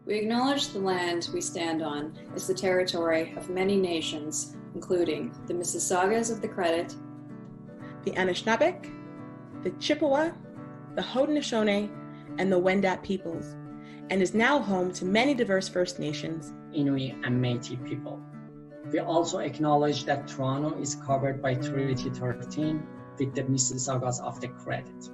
We acknowledge the land we stand on is the territory of many nations, including the Mississaugas of the Credit, the Anishinaabeg, the Chippewa, the Haudenosaunee, and the Wendat peoples, and is now home to many diverse First Nations, Inuit, and Métis people. We also acknowledge that Toronto is covered by Treaty 13 with the Mississaugas of the Credit.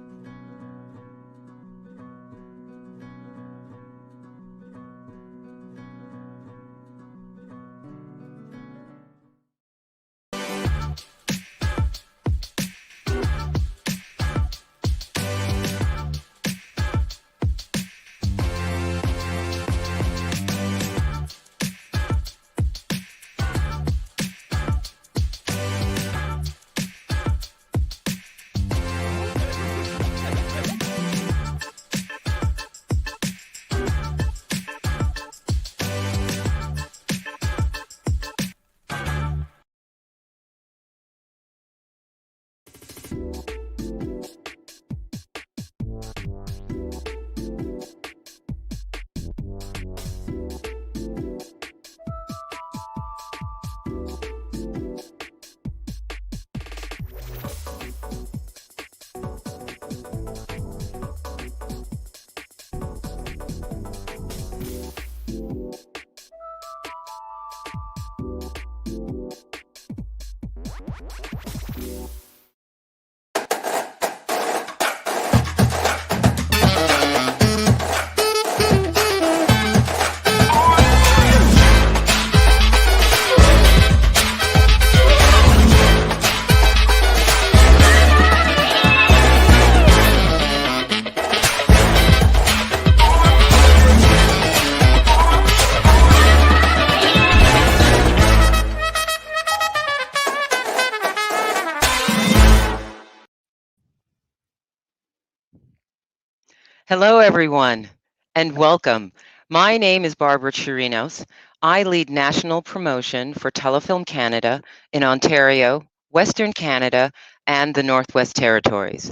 Hello, everyone, and welcome. My name is Barbara Chirinos. I lead national promotion for Telefilm Canada in Ontario, Western Canada, and the Northwest Territories.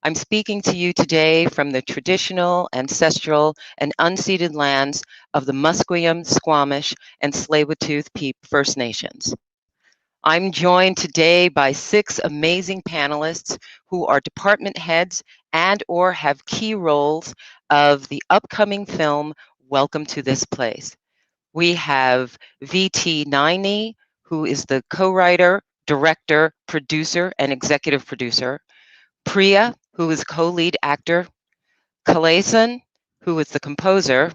I'm speaking to you today from the traditional, ancestral, and unceded lands of the Musqueam, Squamish, and Tsleil-Waututh First Nations. I'm joined today by 6 amazing panelists who are department heads and or have key roles of the upcoming film, Welcome to This Place. We have VT Nayani, who is the co-writer, director, producer, and executive producer. Priya, who is co-lead actor. Kalaisan, who is the composer.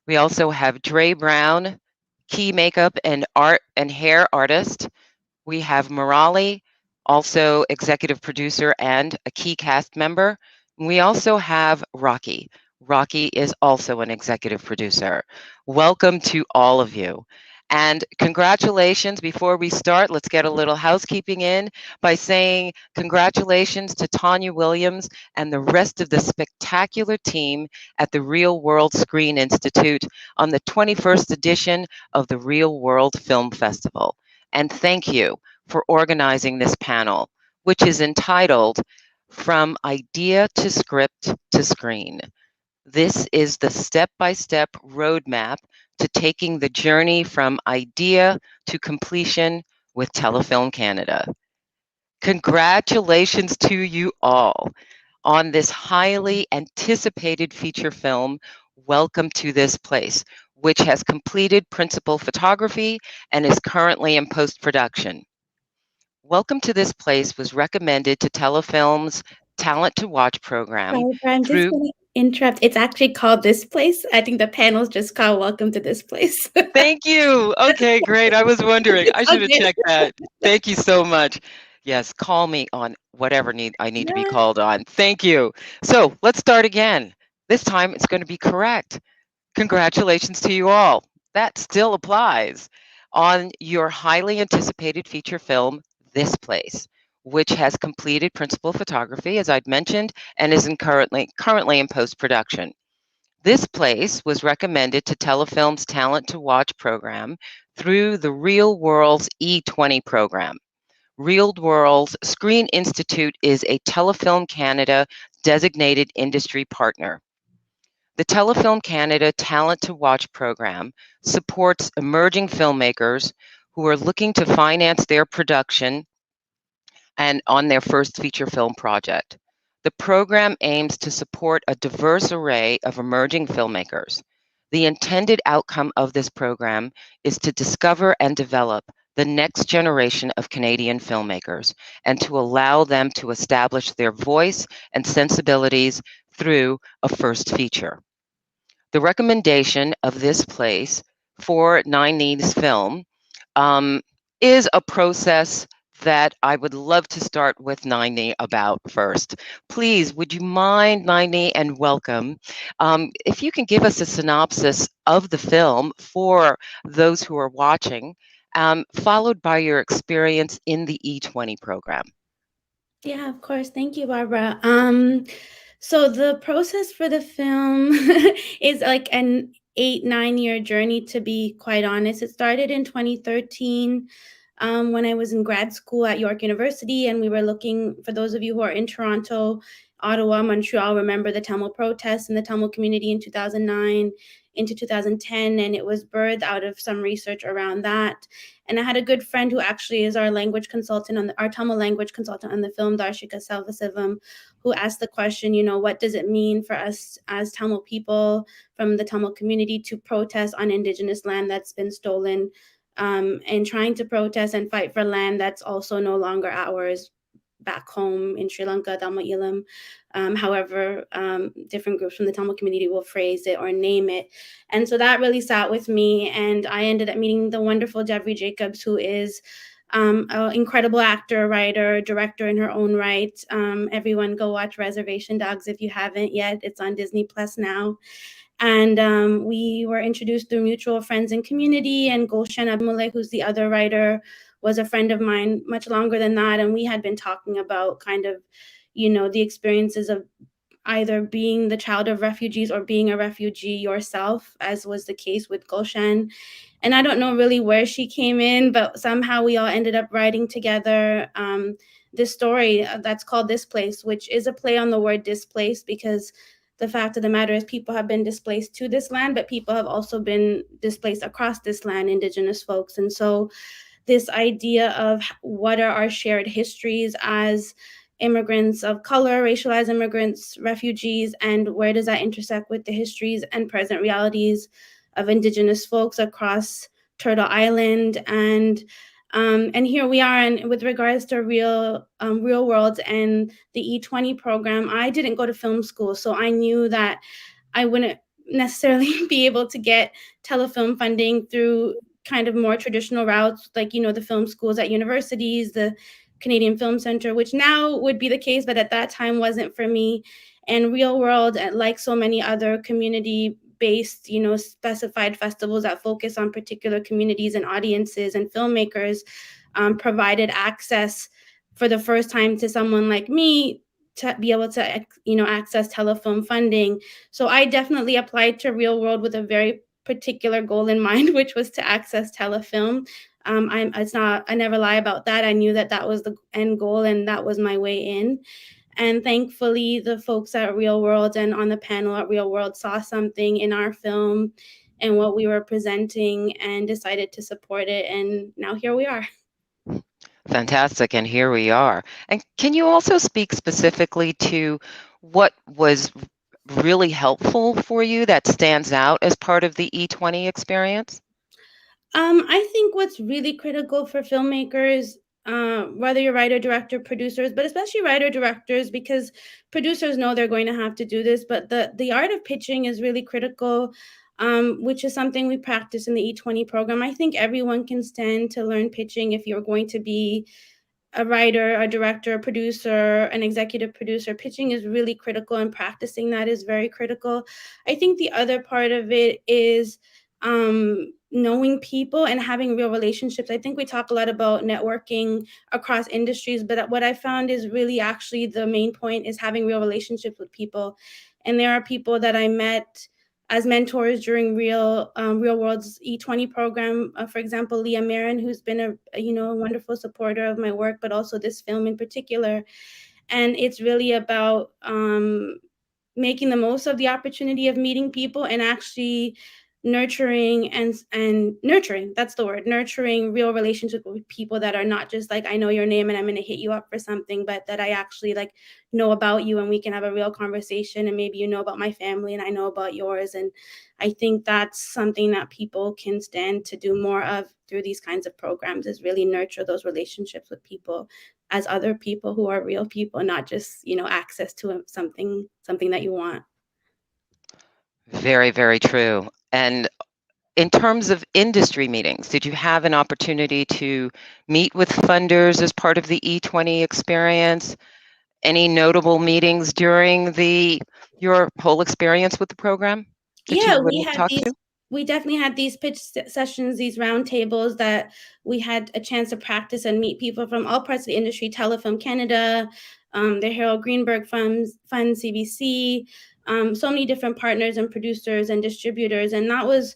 We also have Dre Brown, key makeup and art and hair artist. We have Muraly, also executive producer and a key cast member. We also have Rakhi. Rakhi is also an executive producer. Welcome to all of you. And congratulations. Before we start, let's get a little housekeeping in by saying congratulations to Tanya Williams and the rest of the spectacular team at the Real World Screen Institute on the 21st edition of the Real World Film Festival. And thank you for organizing this panel, which is entitled From Idea to Script to Screen. This is the step-by-step roadmap to taking the journey from idea to completion with Telefilm Canada. Congratulations to you all on this highly anticipated feature film, Welcome to This Place, which has completed principal photography and is currently in post-production. Welcome to This Place was recommended to Telefilm's Talent to Watch program. I'm just going to interrupt. It's actually called This Place. I think the panel's just called Welcome to This Place. Thank you. Okay, great. I was wondering. I should have checked that. Thank you so much. Yes, call me on whatever I need to be called on. Thank you. So let's start again. This time it's going to be correct. Congratulations to you all. That still applies on your highly anticipated feature film, This Place, which has completed principal photography, as I'd mentioned, and is currently in post-production. This Place was recommended to Telefilm's Talent to Watch program through the Real World's E20 program. Real World's Screen Institute is a Telefilm Canada designated industry partner. The Telefilm Canada Talent to Watch program supports emerging filmmakers who are looking to finance their production and on their first feature film project. The program aims to support a diverse array of emerging filmmakers. The intended outcome of this program is to discover and develop the next generation of Canadian filmmakers and to allow them to establish their voice and sensibilities through a first feature. The recommendation of this place for Nayani's film is a process that I would love to start with Nayani about first. Please, would you mind, Nayani, and welcome, if you can give us a synopsis of the film for those who are watching, followed by your experience in the E20 program. Yeah, of course. Thank you, Barbara. So the process for the film is like an 8-9 year journey, to be quite honest. It started in 2013 when I was in grad school at York University, and we were looking, for those of you who are in Toronto, Ottawa, Montreal, remember the Tamil protests in the Tamil community in 2009 into 2010, and it was birthed out of some research around that. And I had a good friend who actually is our language consultant our Tamil language consultant on the film, Darshika Selvasivam, who asked the question, what does it mean for us as Tamil people from the Tamil community to protest on Indigenous land that's been stolen, and trying to protest and fight for land that's also no longer ours back home in Sri Lanka, Tamil Ilam. However, different groups from the Tamil community will phrase it or name it. And so that really sat with me, and I ended up meeting the wonderful Jeffrey Jacobs, who is an incredible actor, writer, director in her own right. Everyone go watch Reservation Dogs if you haven't yet. It's on Disney Plus now. And we were introduced through mutual friends and community, and Gulshan Abdullah, who's the other writer, was a friend of mine much longer than that. And we had been talking about kind of, the experiences of either being the child of refugees or being a refugee yourself, as was the case with Gulshan. And I don't know really where she came in, but somehow we all ended up writing together this story that's called This Place, which is a play on the word displaced, because the fact of the matter is people have been displaced to this land, but people have also been displaced across this land, Indigenous folks. And so this idea of what are our shared histories as immigrants of color, racialized immigrants, refugees, and where does that intersect with the histories and present realities of Indigenous folks across Turtle Island. And here we are. And with regards to real world and the E20 program, I didn't go to film school, so I knew that I wouldn't necessarily be able to get telefilm funding through kind of more traditional routes, like, the film schools at universities, the Canadian Film Center, which now would be the case, but at that time wasn't for me. And Real World, like so many other community-based, specified festivals that focus on particular communities and audiences and filmmakers, provided access for the first time to someone like me to be able to, access telefilm funding. So I definitely applied to Real World with a very particular goal in mind, which was to access telefilm. I never lie about that. I knew that that was the end goal, and that was my way in. And thankfully, the folks at Real World and on the panel at Real World saw something in our film and what we were presenting and decided to support it. And now here we are. Fantastic, and here we are. And can you also speak specifically to what was really helpful for you that stands out as part of the E20 experience? I think what's really critical for filmmakers, whether you're writer, director, producers, but especially writer directors, because producers know they're going to have to do this, but the art of pitching is really critical, which is something we practice in the E20 program. I think everyone can stand to learn pitching if you're going to be a writer, a director, a producer, an executive producer. Pitching is really critical, and practicing that is very critical. I think the other part of it is knowing people and having real relationships. I think we talk a lot about networking across industries, but what I found is really actually the main point is having real relationships with people. And there are people that I met as mentors during Real World's E20 program. For example, Leah Marin, who's been a wonderful supporter of my work, but also this film in particular. And it's really about making the most of the opportunity of meeting people and actually nurturing and nurturing, that's the word, nurturing real relationships with people that are not just like, I know your name and I'm going to hit you up for something, but that I actually like know about you and we can have a real conversation, and maybe you know about my family and I know about yours. And I think that's something that people can stand to do more of through these kinds of programs, is really nurture those relationships with people as other people who are real people, not just, access to something that you want. Very, very true. And in terms of industry meetings, did you have an opportunity to meet with funders as part of the E20 experience? Any notable meetings during your whole experience with the program that Yeah, you would talk to? we definitely had these pitch sessions, these round tables that we had a chance to practice and meet people from all parts of the industry, Telefilm Canada, the Harold Greenberg Fund, CBC, so many different partners and producers and distributors. And that was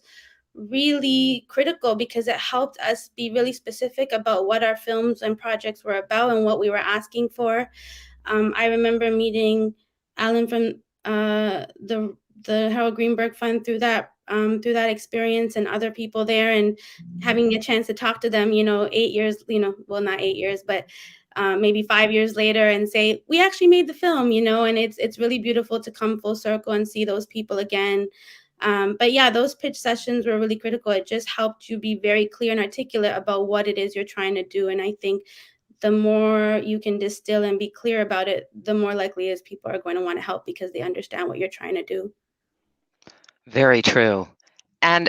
really critical because it helped us be really specific about what our films and projects were about and what we were asking for. I remember meeting Alan from the Harold Greenberg Fund through that experience, and other people there, and having a chance to talk to them, 8 years, well, not 8 years, but maybe 5 years later, and say, we actually made the film, and it's really beautiful to come full circle and see those people again. But yeah, those pitch sessions were really critical. It just helped you be very clear and articulate about what it is you're trying to do. And I think the more you can distill and be clear about it, the more likely is people are going to want to help because they understand what you're trying to do. Very true. And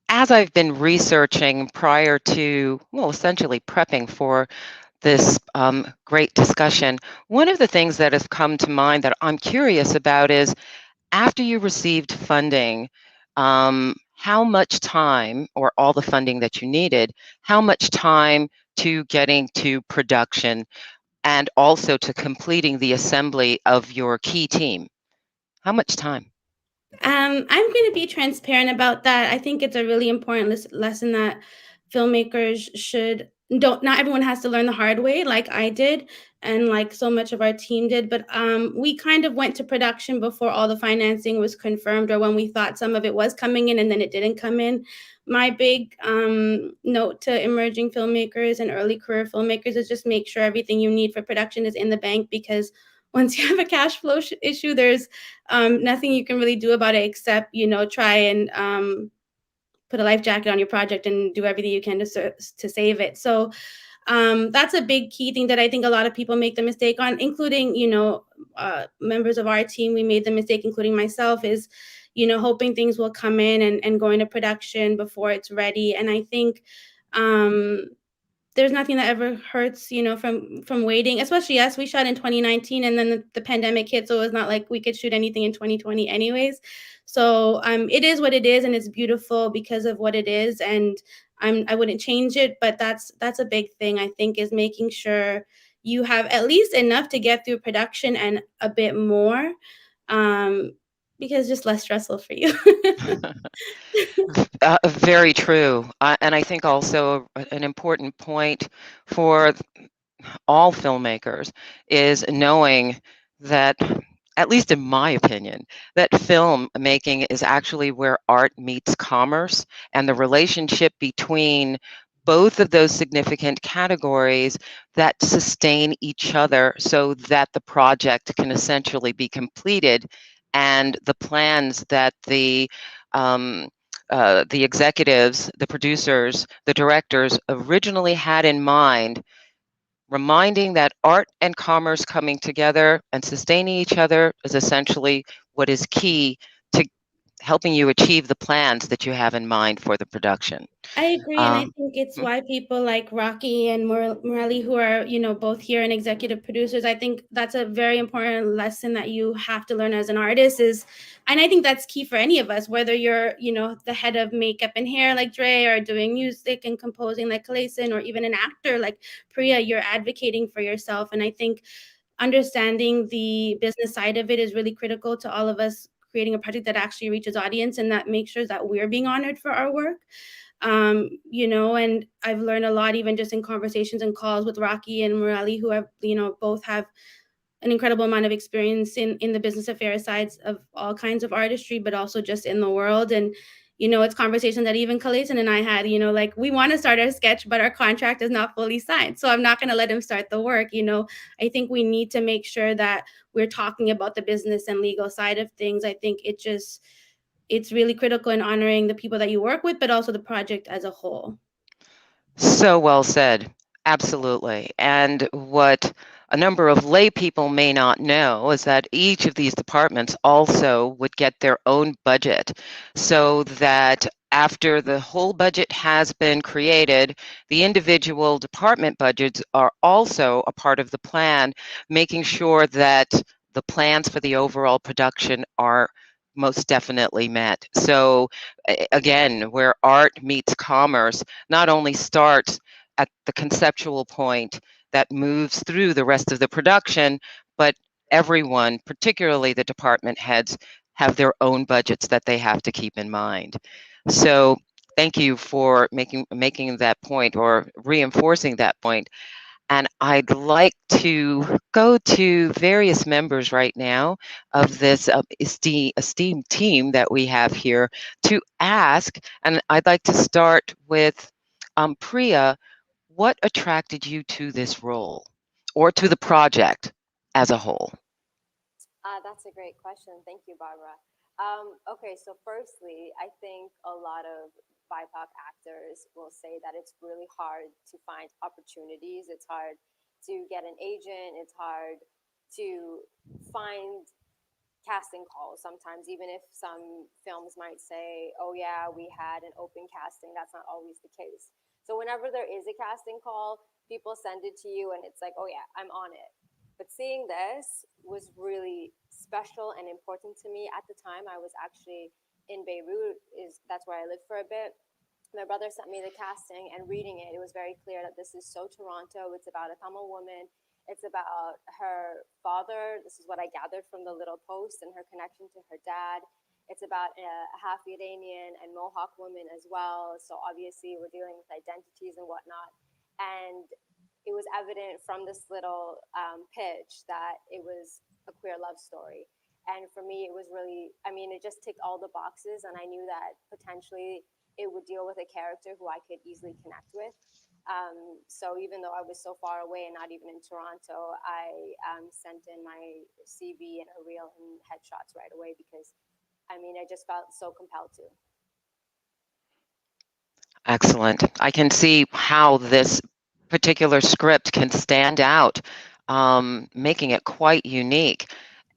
as I've been researching prior to, well, essentially prepping for this great discussion, one of the things that has come to mind that I'm curious about is, after you received funding, how much time, or all the funding that you needed, how much time to getting to production and also to completing the assembly of your key team? How much time? I'm going to be transparent about that. I think it's a really important lesson that filmmakers should don't not everyone has to learn the hard way like I did and like so much of our team did, but we kind of went to production before all the financing was confirmed, or when we thought some of it was coming in and then it didn't come in. My big note to emerging filmmakers and early career filmmakers is just make sure everything you need for production is in the bank, because once you have a cash flow issue, there's nothing you can really do about it except, try and put a life jacket on your project and do everything you can to save it. So that's a big key thing that I think a lot of people make the mistake on, including, members of our team. We made the mistake, including myself, is, hoping things will come in and go into production before it's ready. And I think there's nothing that ever hurts, from waiting, especially us. We shot in 2019 and then the pandemic hit. So it's not like we could shoot anything in 2020 anyways. So it is what it is, and it's beautiful because of what it is. And I wouldn't change it, but that's a big thing, I think, is making sure you have at least enough to get through production and a bit more, because it's just less stressful for you. Very true. And I think also an important point for all filmmakers is knowing that, at least in my opinion, that film making is actually where art meets commerce, and the relationship between both of those significant categories that sustain each other so that the project can essentially be completed, and the plans that the executives, the producers, the directors originally had in mind, reminding that art and commerce coming together and sustaining each other is essentially what is key to helping you achieve the plans that you have in mind for the production. I agree, and I Um, think it's why people like Rakhi and Muraly, who are, both here and executive producers, I think that's a very important lesson that you have to learn as an artist and I think that's key for any of us, whether you're, the head of makeup and hair like Dre, or doing music and composing like Kalaisan, or even an actor like Priya. You're advocating for yourself, and I think understanding the business side of it is really critical to all of us creating a project that actually reaches audience and that makes sure that we're being honored for our work. And I've learned a lot even just in conversations and calls with Rakhi and Muraly, who have, both have an incredible amount of experience in the business affairs sides of all kinds of artistry, but also just in the world. And, you know, it's conversations that even Kalaisan and I had, you know, like, we want to start our sketch, but our contract is not fully signed. So I'm not going to let him start the work. You know, I think we need to make sure that we're talking about the business and legal side of things. I think it's really critical in honoring the people that you work with, but also the project as a whole. So well said. Absolutely. And what a number of lay people may not know is that each of these departments also would get their own budget, so that after the whole budget has been created, the individual department budgets are also a part of the plan, making sure that the plans for the overall production are most definitely met. So again, where art meets commerce, not only starts at the conceptual point that moves through the rest of the production, but everyone, particularly the department heads, have their own budgets that they have to keep in mind. So thank you for making that point, or reinforcing that point. And I'd like to go to various members right now of this esteemed team that we have here to ask, and I'd like to start with Priya. What attracted you to this role or to the project as a whole? That's a great question. Thank you, Barbara. Okay, so firstly, I think a lot of BIPOC actors will say that it's really hard to find opportunities. It's hard to get an agent. It's hard to find casting calls sometimes, even if some films might say, oh yeah, we had an open casting. That's not always the case. So whenever there is a casting call, people send it to you and it's like, oh yeah, I'm on it. But seeing this was really special and important to me. At the time, I was actually in Beirut. That's where I lived for a bit. My brother sent me the casting, and reading it, it was very clear that this is so Toronto. It's about a Tamil woman. It's about her father. This is what I gathered from the little post, and her connection to her dad. It's about a half Iranian and Mohawk woman as well. So obviously we're dealing with identities and whatnot. And it was evident from this little pitch that it was a queer love story. And for me, it was really, I mean, it just ticked all the boxes. And I knew that potentially it would deal with a character who I could easily connect with. So even though I was so far away and not even in Toronto, I sent in my CV and a reel and headshots right away because, I mean, I just felt so compelled to. Excellent. I can see how this particular script can stand out, making it quite unique.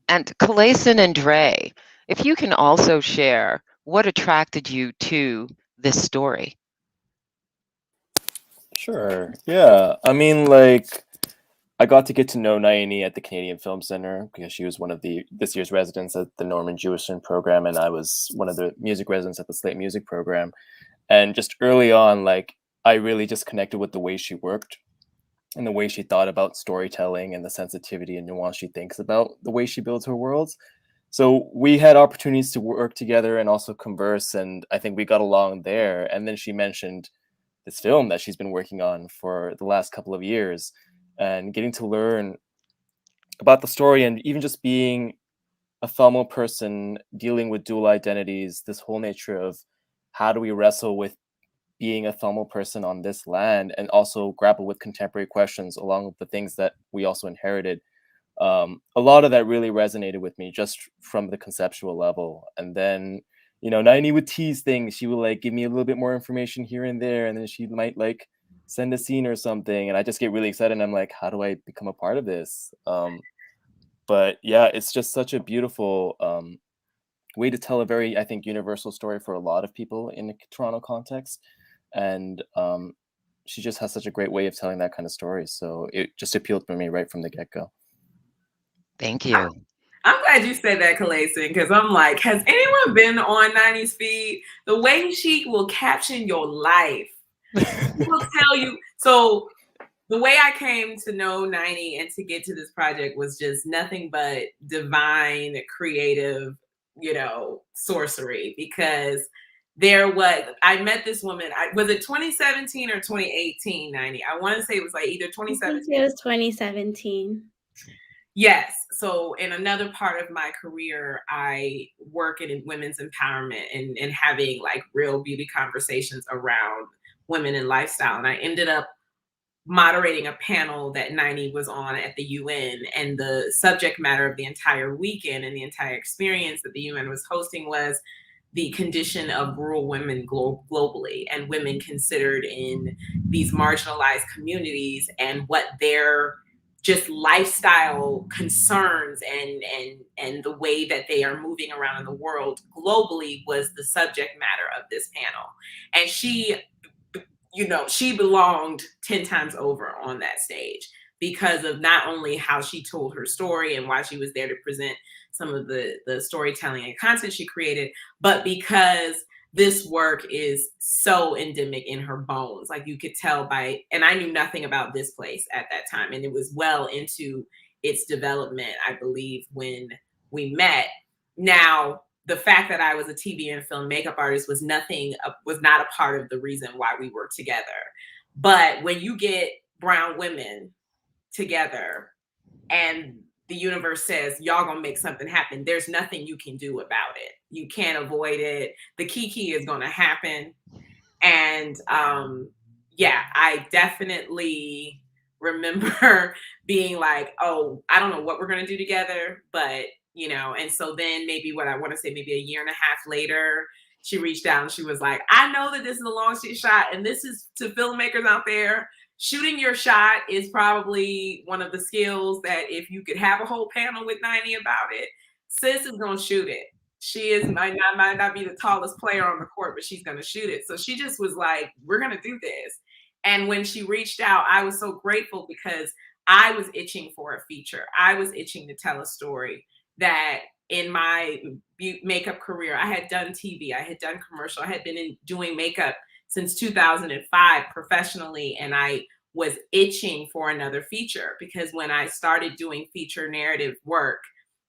And Kalaisan and Dre, if you can also share what attracted you to this story. Sure. Yeah. I mean, like, I got to get to know Nayani at the Canadian Film Center because she was one of this year's residents at the Norman Jewison program, and I was one of the music residents at the Slate Music program. And just early on, like, I really just connected with the way she worked and the way she thought about storytelling and the sensitivity and nuance she thinks about the way she builds her worlds. So we had opportunities to work together and also converse, and I think we got along there. And then she mentioned this film that she's been working on for the last couple of years, and getting to learn about the story, and even just being a Tamil person dealing with dual identities, this whole nature of how do we wrestle with being a Tamil person on this land and also grapple with contemporary questions along with the things that we also inherited. A lot of that really resonated with me just from the conceptual level. And then, you know, Nayani would tease things. She would like give me a little bit more information here and there, and then she might like send a scene or something, and I just get really excited. And I'm like, how do I become a part of this? But yeah, it's just such a beautiful way to tell a very, I think, universal story for a lot of people in the Toronto context. And she just has such a great way of telling that kind of story. So it just appealed to me right from the get-go. Thank you. I'm glad you said that, Kalaisan, because I'm like, has anyone been on 90s feed? The way she will caption your life. She will tell you. So the way I came to know 90 and to get to this project was just nothing but divine, creative, you know, sorcery, because I met this woman. Was it 2017 or 2018, 90? I want to say it was like either 2017. I think it was 2017. Yes. So in another part of my career, I work in women's empowerment and having like real beauty conversations around women and lifestyle. And I ended up moderating a panel that Nayani was on at the UN, and the subject matter of the entire weekend and the entire experience that the UN was hosting was the condition of rural women globally, and women considered in these marginalized communities, and what their just lifestyle concerns and the way that they are moving around in the world globally was the subject matter of this panel. And she belonged 10 times over on that stage because of not only how she told her story and why she was there to present some of the storytelling and content she created, but because this work is so endemic in her bones. Like you could tell by, and I knew nothing about this place at that time, and it was well into its development, I believe, when we met. Now, the fact that I was a TV and film makeup artist was not a part of the reason why we worked together. But when you get brown women together and the universe says, y'all gonna make something happen, there's nothing you can do about it. You can't avoid it. The kiki is gonna happen. And yeah, I definitely remember being like, oh, I don't know what we're gonna do together, but and so then maybe what I want to say, maybe a year and a half later, she reached out and she was like, I know that this is a long shot, and this is to filmmakers out there. Shooting your shot is probably one of the skills that if you could have a whole panel with Nayani about it, sis is gonna shoot it. She might not be the tallest player on the court, but she's gonna shoot it. So she just was like, we're gonna do this. And when she reached out, I was so grateful because I was itching for a feature. I was itching to tell a story that in my makeup career, I had done TV, I had done commercial, I had been doing makeup since 2005 professionally, and I was itching for another feature because when I started doing feature narrative work,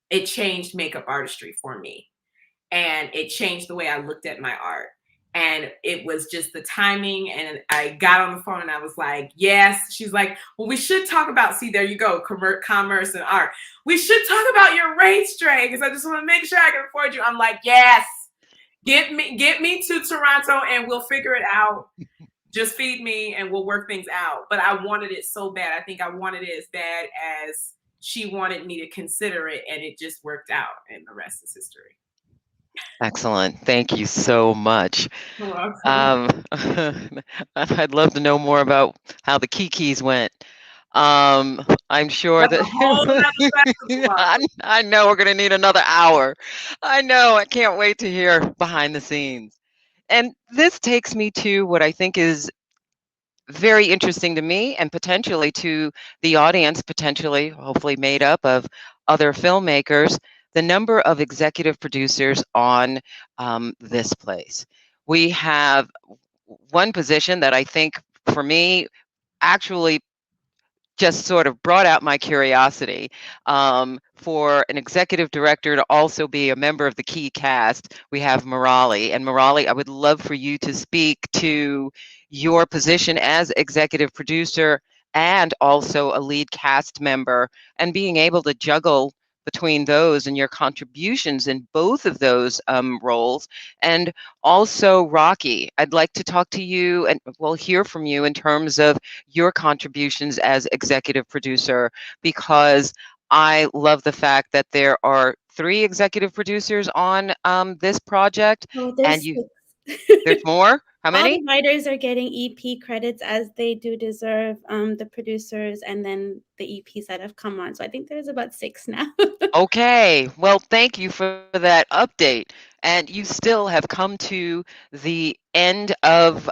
it changed makeup artistry for me, and it changed the way I looked at my art. And it was just the timing. And I got on the phone and I was like, yes. She's like, well, we should talk about, see, there you go, commerce and art. We should talk about your rates, Dre, because I just want to make sure I can afford you. I'm like, yes, get me to Toronto and we'll figure it out. Just feed me and we'll work things out. But I wanted it so bad. I think I wanted it as bad as she wanted me to consider it. And it just worked out. And the rest is history. Excellent. Thank you so much. I'd love to know more about how the kikis went. I'm sure that I know we're going to need another hour. I know. I can't wait to hear behind the scenes. And this takes me to what I think is very interesting to me and potentially to the audience, potentially, hopefully made up of other filmmakers, the number of executive producers on this place. We have one position that I think for me actually just sort of brought out my curiosity for an executive director to also be a member of the key cast. We have Muraly, and Muraly, I would love for you to speak to your position as executive producer and also a lead cast member, and being able to juggle between those and your contributions in both of those roles. And also Rakhi, I'd like to talk to you and we'll hear from you in terms of your contributions as executive producer, because I love the fact that there are 3 executive producers on this project. Oh, and there's more? How many? All the writers are getting EP credits as they do deserve, the producers and then the EPs that have come on. So I think there's about 6 now. Okay, well, thank you for that update. And you still have come to the end of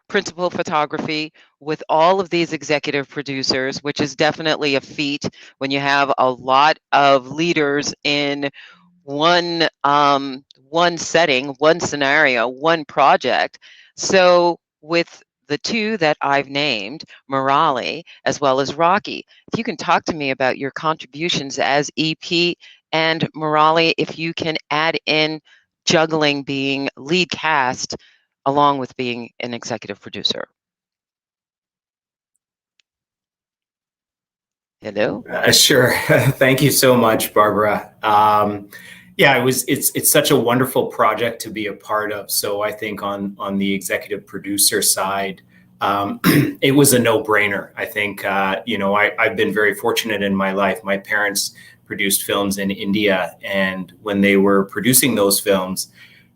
principal photography with all of these executive producers, which is definitely a feat when you have a lot of leaders in one setting, one scenario, one project. So with the 2 that I've named, Muraly as well as Rakhi, if you can talk to me about your contributions as EP, and Muraly, if you can add in juggling being lead cast along with being an executive producer. Hello. Sure. Thank you so much, Barbara. Yeah, it's such a wonderful project to be a part of. So I think on the executive producer side, it was a no-brainer. I think I've been very fortunate in my life. My parents produced films in India, and when they were producing those films,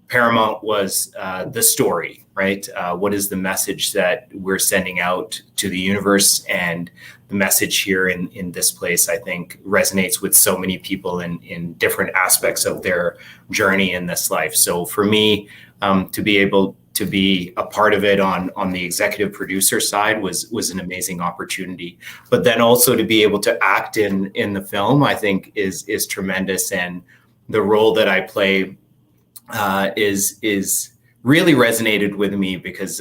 Paramount was the story, right? What is the message that we're sending out to the universe? And the message here in this place, I think, resonates with so many people in different aspects of their journey in this life. So for me, to be able to be a part of it on the executive producer side was an amazing opportunity. But then also to be able to act in the film, I think is tremendous. And the role that I play is really resonated with me because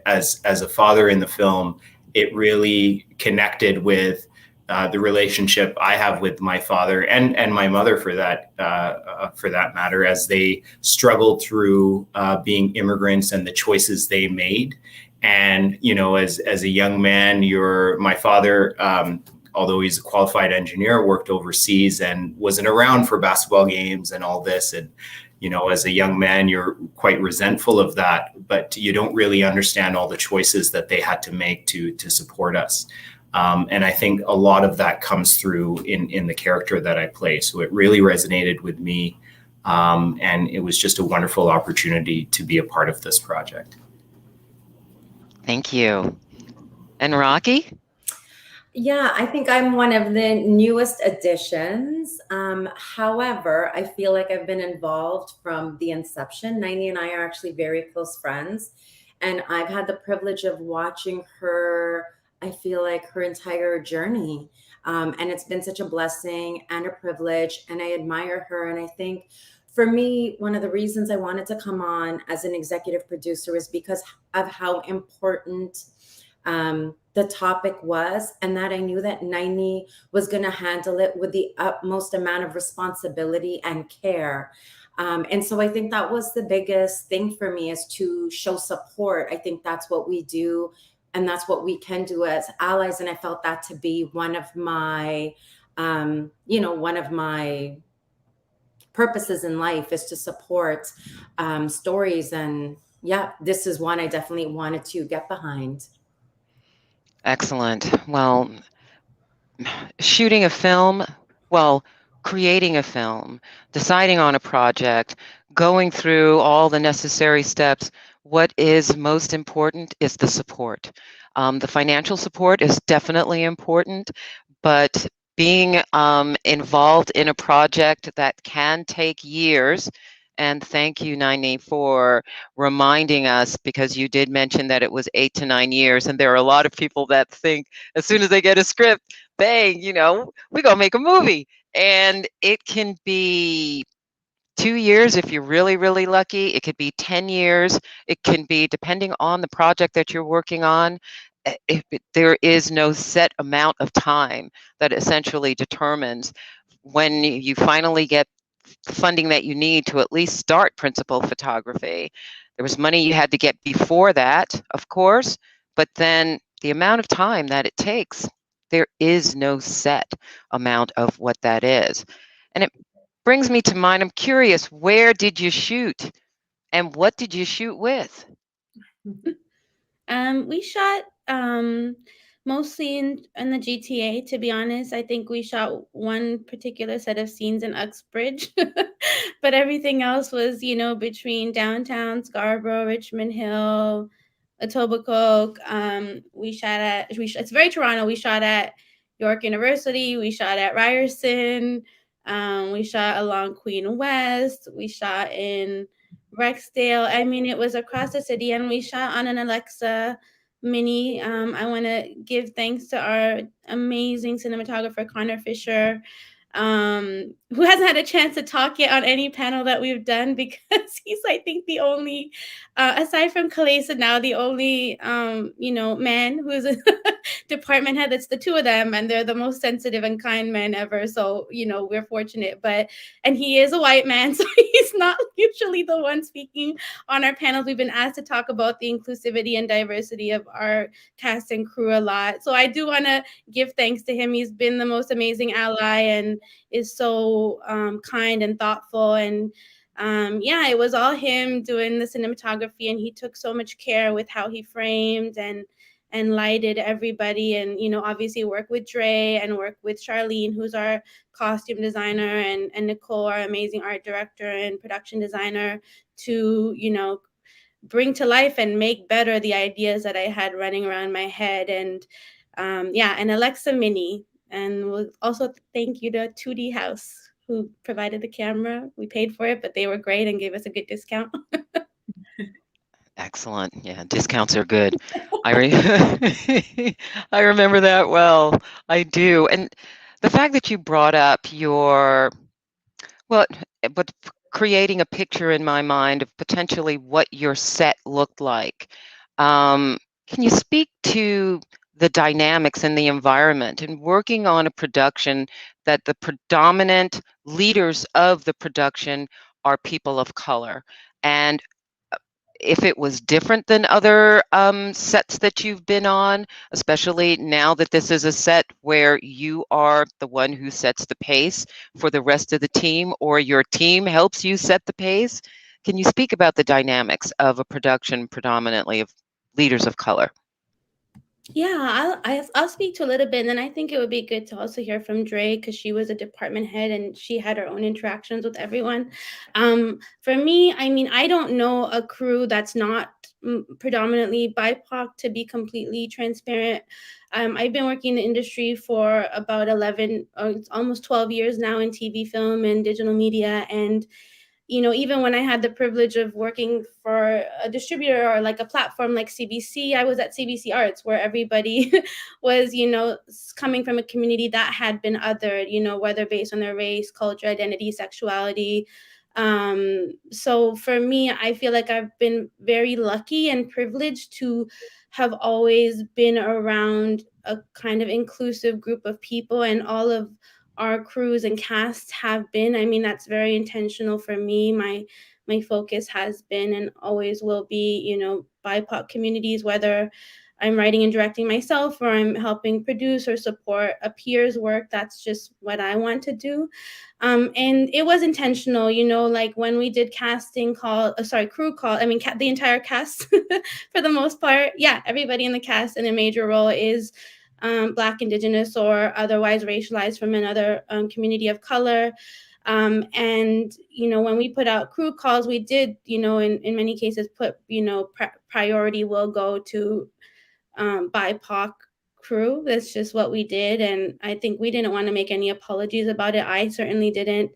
as a father in the film, it really connected with the relationship I have with my father and my mother for that matter, as they struggled through being immigrants and the choices they made. And as a young man, my father, although he's a qualified engineer, worked overseas and wasn't around for basketball games and all this. And, as a young man, you're quite resentful of that, but you don't really understand all the choices that they had to make to support us. And I think a lot of that comes through in the character that I play. So it really resonated with me. And it was just a wonderful opportunity to be a part of this project. Thank you. And Rakhi? Yeah, I think I'm one of the newest additions. However, I feel like I've been involved from the inception. Nayani and I are actually very close friends, and I've had the privilege of watching her, I feel like, her entire journey. And it's been such a blessing and a privilege, and I admire her. And I think for me, one of the reasons I wanted to come on as an executive producer is because of how important the topic was, and that I knew that Nayani was going to handle it with the utmost amount of responsibility and care. And so I think that was the biggest thing for me, is to show support. I think that's what we do, and that's what we can do as allies. And I felt that to be one of my, one of my purposes in life, is to support stories. And yeah, this is one I definitely wanted to get behind. Excellent. Well, shooting a film, creating a film, deciding on a project, going through all the necessary steps, what is most important is the support. The financial support is definitely important, but being involved in a project that can take years. And thank you, Nayani, for reminding us, because you did mention that it was 8 to 9 years. And there are a lot of people that think as soon as they get a script, bang, we're going to make a movie. And it can be 2 years if you're really, really lucky. It could be 10 years. It can be, depending on the project that you're working on. There is no set amount of time that essentially determines when you finally get funding that you need to at least start principal photography. There was money you had to get before that, of course, but then the amount of time that it takes, there is no set amount of what that is. And it brings me to mind, I'm curious, where did you shoot and what did you shoot with? We shot mostly in the GTA, to be honest. I think we shot one particular set of scenes in Uxbridge, but everything else was, between downtown Scarborough, Richmond Hill, Etobicoke. It's very Toronto. We shot at York University. We shot at Ryerson. We shot along Queen West. We shot in Rexdale. I mean, it was across the city, and we shot on an Alexa Mini. I want to give thanks to our amazing cinematographer, Connor Fisher, who hasn't had a chance to talk yet on any panel that we've done, because he's, I think, the only, aside from Kalaisan now, the only, man who's a department head. It's the two of them, and they're the most sensitive and kind men ever. So, we're fortunate. And he is a white man, so he's He's not usually the one speaking on our panels. We've been asked to talk about the inclusivity and diversity of our cast and crew a lot. So I do want to give thanks to him. He's been the most amazing ally and is so kind and thoughtful. And yeah, it was all him doing the cinematography, and he took so much care with how he framed and lighted everybody, and obviously work with Dre and work with Charlene, who's our costume designer, and Nicole, our amazing art director and production designer, to bring to life and make better the ideas that I had running around my head. And yeah, and Alexa Mini, and we'll also thank you to 2D House, who provided the camera. We paid for it, but they were great and gave us a good discount. Excellent. Yeah, discounts are good. I remember that well. I do. And the fact that you brought up but creating a picture in my mind of potentially what your set looked like. Can you speak to the dynamics in the environment and working on a production that the predominant leaders of the production are people of color? And if it was different than other sets that you've been on, especially now that this is a set where you are the one who sets the pace for the rest of the team, or your team helps you set the pace. Can you speak about the dynamics of a production predominantly of leaders of color? Yeah, I'll speak to a little bit, and then I think it would be good to also hear from Dre, because she was a department head and she had her own interactions with everyone. For me, I mean, I don't know a crew that's not predominantly BIPOC, to be completely transparent. I've been working in the industry for about 11, almost 12 years now in TV, film, and digital media, and even when I had the privilege of working for a distributor or like a platform like CBC, I was at CBC Arts, where everybody was, coming from a community that had been othered, whether based on their race, culture, identity, sexuality. So for me, I feel like I've been very lucky and privileged to have always been around a kind of inclusive group of people, and all of our crews and casts have been. I mean, that's very intentional for me. My focus has been and always will be, BIPOC communities, whether I'm writing and directing myself or I'm helping produce or support a peer's work. That's just what I want to do. And it was intentional, like when we did crew call, the entire cast for the most part. Yeah, everybody in the cast in a major role is Black, Indigenous, or otherwise racialized from another community of color. And, when we put out crew calls, we did, in many cases put, priority will go to BIPOC crew. That's just what we did. And I think we didn't want to make any apologies about it. I certainly didn't.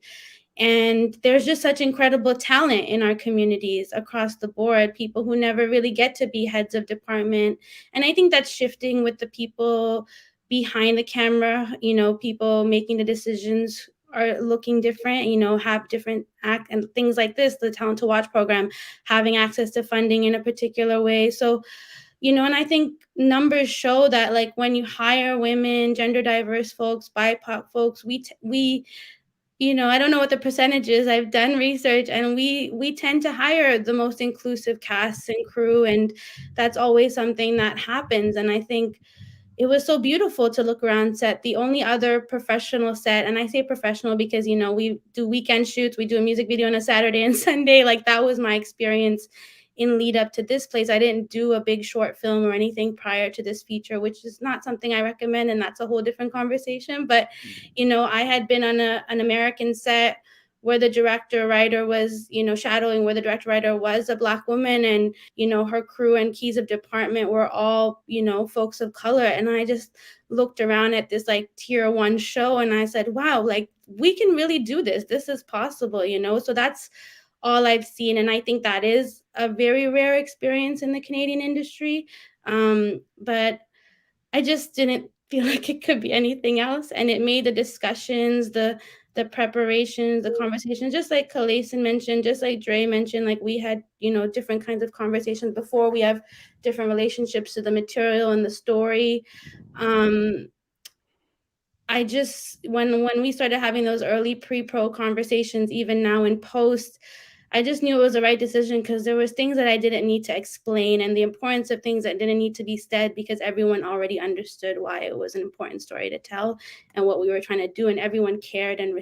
And there's just such incredible talent in our communities across the board, people who never really get to be heads of department. And I think that's shifting with the people behind the camera, people making the decisions are looking different, have different act and things like this, the Talent to Watch program, having access to funding in a particular way. So, and I think numbers show that, like, when you hire women, gender diverse folks, BIPOC folks, we I don't know what the percentage is. I've done research, and we tend to hire the most inclusive casts and crew, and that's always something that happens. And I think it was so beautiful to look around set. The only other professional set, and I say professional because, we do weekend shoots, we do a music video on a Saturday and Sunday. Like, that was my experience in lead up to this place. I didn't do a big short film or anything prior to this feature, which is not something I recommend, and that's a whole different conversation. But, I had been on an American set where the director writer was, shadowing, where the director writer was a Black woman, and, her crew and keys of department were all, folks of color. And I just looked around at this like tier 1 show, and I said, wow, like, we can really do this. This is possible, So that's all I've seen. And I think that is a very rare experience in the Canadian industry. But I just didn't feel like it could be anything else. And it made the discussions, the preparations, the conversations, just like Kalaisan mentioned, just like Dre mentioned, like, we had, different kinds of conversations before. We have different relationships to the material and the story. I just, when we started having those early pre-pro conversations, even now in post, I just knew it was the right decision because there was things that I didn't need to explain, and the importance of things that didn't need to be said because everyone already understood why it was an important story to tell and what we were trying to do, and everyone cared and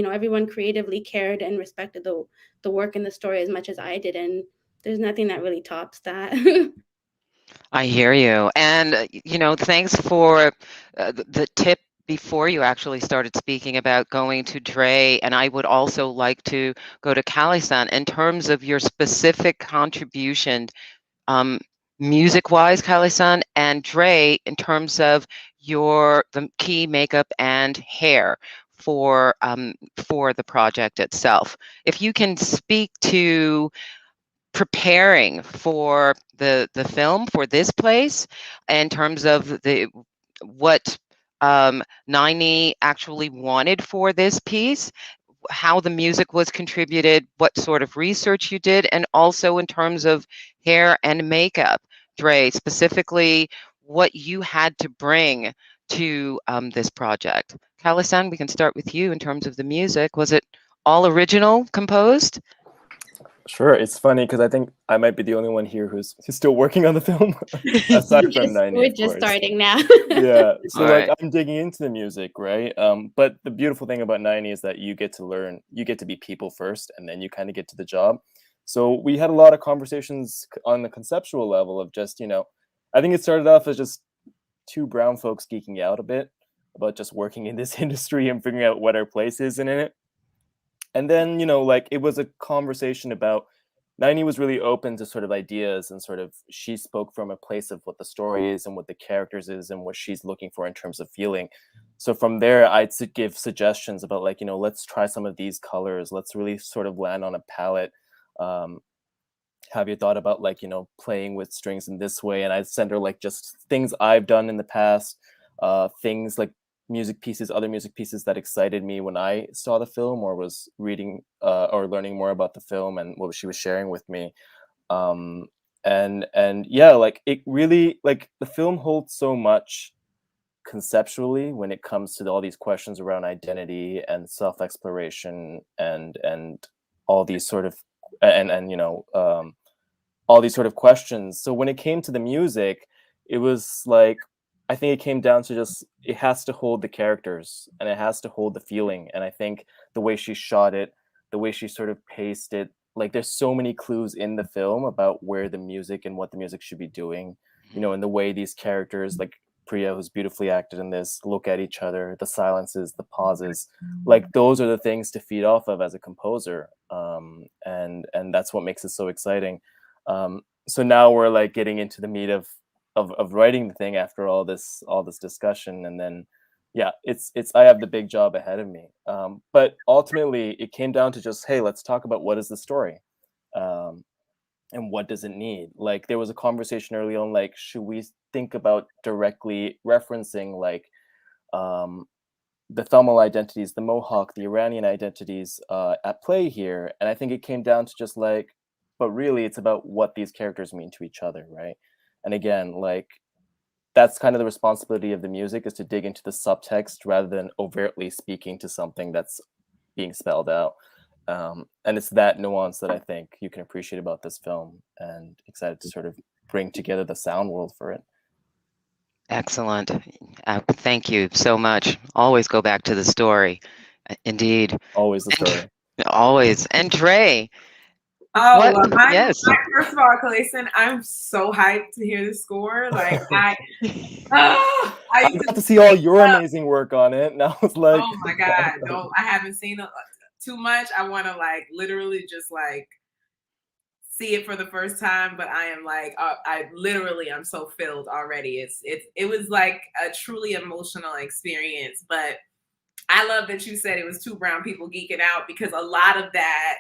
everyone creatively cared and respected the work and the story as much as I did, and there's nothing that really tops that. I hear you. And, thanks for the tip before you actually started speaking about going to Dre. And I would also like to go to Kalaisan in terms of your specific contribution, music-wise, Kalaisan, and Dre in terms of the key makeup and hair for the project itself. If you can speak to preparing for the film for this place in terms of what Nayani actually wanted for this piece, how the music was contributed, what sort of research you did, and also in terms of hair and makeup, Dre, specifically what you had to bring to this project. Kalaisan, we can start with you in terms of the music. Was it all original composed? Sure. It's funny because I think I might be the only one here who's still working on the film, aside from Nayani, We're of just course. starting now. Yeah. So All like right. I'm digging into the music, right? But the beautiful thing about Nayani is that you get to learn, you get to be people first, and then you kind of get to the job. So we had a lot of conversations on the conceptual level of just, I think it started off as just two brown folks geeking out a bit about just working in this industry and figuring out what our place is in it. And then, like it was a conversation about Nayani was really open to sort of ideas, and sort of she spoke from a place of what the story is and what the characters is and what she's looking for in terms of feeling. So from there, I'd give suggestions about like, let's try some of these colors. Let's really sort of land on a palette. Have you thought about like, playing with strings in this way? And I'd send her like just things I've done in the past, things like other music pieces that excited me when I saw the film or was reading or learning more about the film and what she was sharing with me. And yeah, like it really, like the film holds so much conceptually when it comes to all these questions around identity and self-exploration and all these sort of all these sort of questions. So when it came to the music, it was like, I think it came down to just, it has to hold the characters and it has to hold the feeling. And I think the way she shot it, the way she sort of paced it, like there's so many clues in the film about where the music and what the music should be doing, and the way these characters, like Priya, who's beautifully acted in this, look at each other, the silences, the pauses, like those are the things to feed off of as a composer. And that's what makes it so exciting. So now we're like getting into the meat of writing the thing after all this discussion, and then it's I have the big job ahead of me. But ultimately it came down to just, hey, let's talk about what is the story, and what does it need. Like there was a conversation early on, like should we think about directly referencing like the Tamil identities, the Mohawk, the Iranian identities at play here. And I think it came down to just like, but really it's about what these characters mean to each other, right? And again, like that's kind of the responsibility of the music, is to dig into the subtext rather than overtly speaking to something that's being spelled out. And it's that nuance that I think you can appreciate about this film, and excited to sort of bring together the sound world for it. Excellent. Thank you so much. Always go back to the story. Indeed. Always the story. Always. And Dre. Oh, what? Yes. First of all, Kalaisan, I'm so hyped to hear the score. Like I got to see all your amazing work on it. Now it's like, oh my God, no, I haven't seen too much. I want to like literally just like see it for the first time, but I am like, I'm so filled already. It was like a truly emotional experience. But I love that you said it was two brown people geeking out, because a lot of that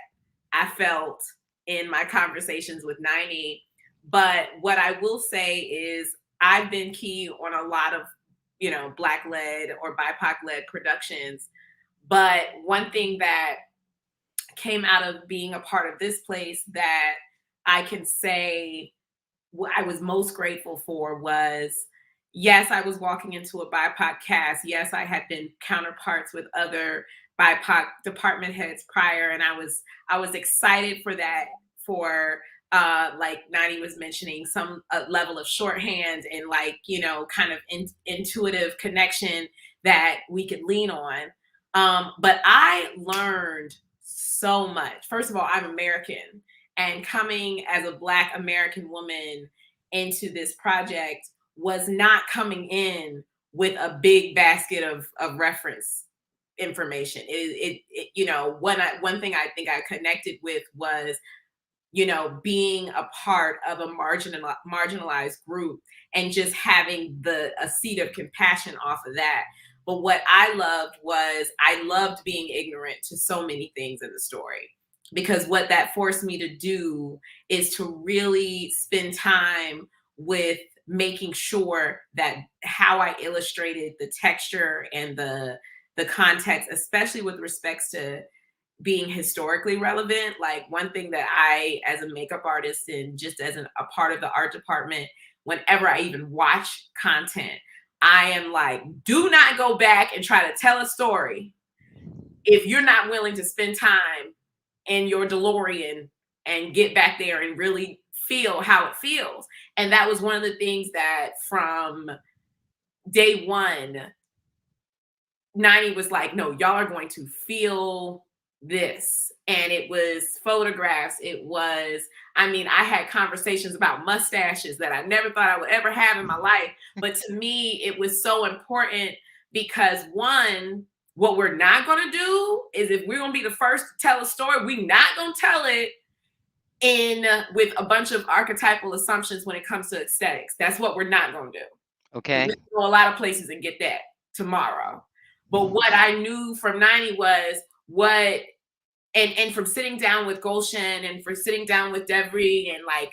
I felt in my conversations with Nayani. But what I will say is I've been key on a lot of, Black led or BIPOC led productions. But one thing that came out of being a part of this place that I can say what I was most grateful for was yes, I was walking into a BIPOC cast. Yes, I had been counterparts with other BIPOC department heads prior, and I was excited for that, for like Nani was mentioning, some level of shorthand and like, you know, kind of intuitive connection that we could lean on. But I learned so much. First of all, I'm American, and coming as a Black American woman into this project was not coming in with a big basket of reference information. It you know, one thing I think I connected with was, you know, being a part of a marginalized group and just having a seed of compassion off of that. But what I loved being ignorant to so many things in the story, because what that forced me to do is to really spend time with making sure that how I illustrated the texture and the context, especially with respects to being historically relevant. Like, one thing that I, as a makeup artist and just as a part of the art department, whenever I even watch content, I am like, do not go back and try to tell a story if you're not willing to spend time in your DeLorean and get back there and really feel how it feels. And that was one of the things that from day one, Nayani was like, no, y'all are going to feel this. And it was photographs. It was, I mean, I had conversations about mustaches that I never thought I would ever have in my life. But to me, it was so important because, one, what we're not going to do is, if we're going to be the first to tell a story, we're not going to tell it with a bunch of archetypal assumptions when it comes to aesthetics. That's what we're not going to do. Okay. We can go a lot of places and get that tomorrow. But what I knew from Nayani was and from sitting down with Gulshan and for sitting down with Devri and like